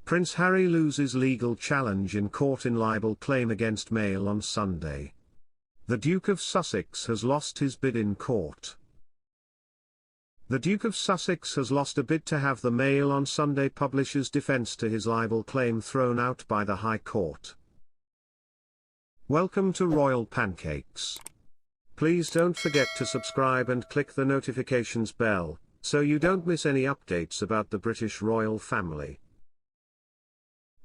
Prince Harry loses legal challenge in court in libel claim against Mail on Sunday. The Duke of Sussex has lost his bid in court. The Duke of Sussex has lost a bid to have the Mail on Sunday publisher's defence to his libel claim thrown out by the High Court. Welcome to Royal Pancakes. Please don't forget to subscribe and click the notifications bell, so you don't miss any updates about the British royal family.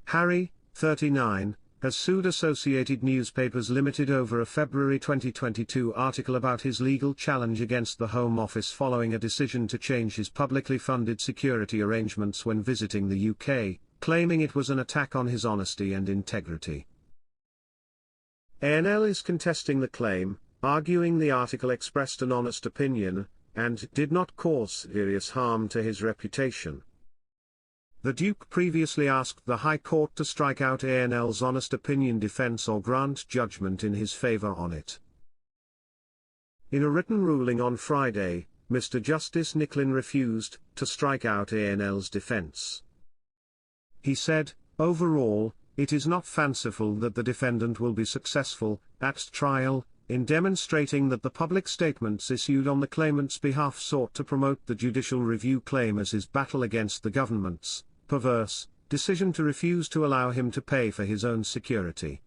Harry, 39, has sued Associated Newspapers Limited over a February 2022 article about his legal challenge against the Home Office following a decision to change his publicly funded security arrangements when visiting the UK, claiming it was an attack on his honesty and integrity. ANL is contesting the claim, arguing the article expressed an honest opinion, and did not cause serious harm to his reputation. The Duke previously asked the High Court to strike out ANL's honest opinion defence or grant judgment in his favour on it. In a written ruling on Friday, Mr. Justice Nicklin refused to strike out ANL's defence. He said, "Overall, it is not fanciful that the defendant will be successful, at trial, in demonstrating that the public statements issued on the claimant's behalf sought to promote the judicial review claim as his battle against the government's perverse decision to refuse to allow him to pay for his own security.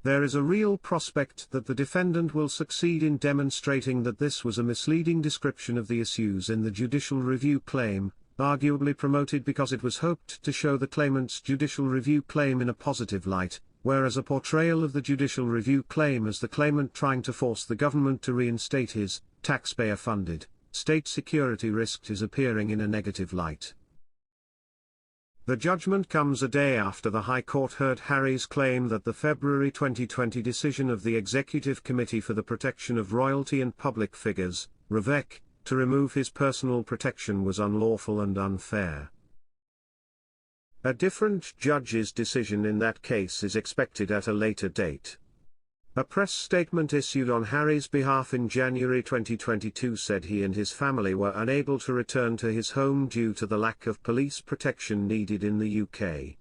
There is a real prospect that the defendant will succeed in demonstrating that this was a misleading description of the issues in the judicial review claim, arguably promoted because it was hoped to show the claimant's judicial review claim in a positive light, whereas a portrayal of the judicial review claim as the claimant trying to force the government to reinstate his taxpayer-funded state security risk is appearing in a negative light." The judgment comes a day after the High Court heard Harry's claim that the February 2020 decision of the Executive Committee for the Protection of Royalty and Public Figures, REVEC, to remove his personal protection was unlawful and unfair. A different judge's decision in that case is expected at a later date. A press statement issued on Harry's behalf in January 2022 said he and his family were unable to return to his home due to the lack of police protection needed in the UK.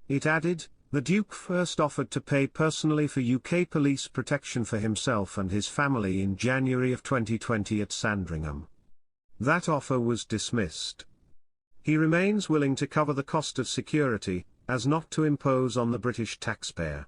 It added, "The Duke first offered to pay personally for UK police protection for himself and his family in January of 2020 at Sandringham. That offer was dismissed. He remains willing to cover the cost of security, as not to impose on the British taxpayer."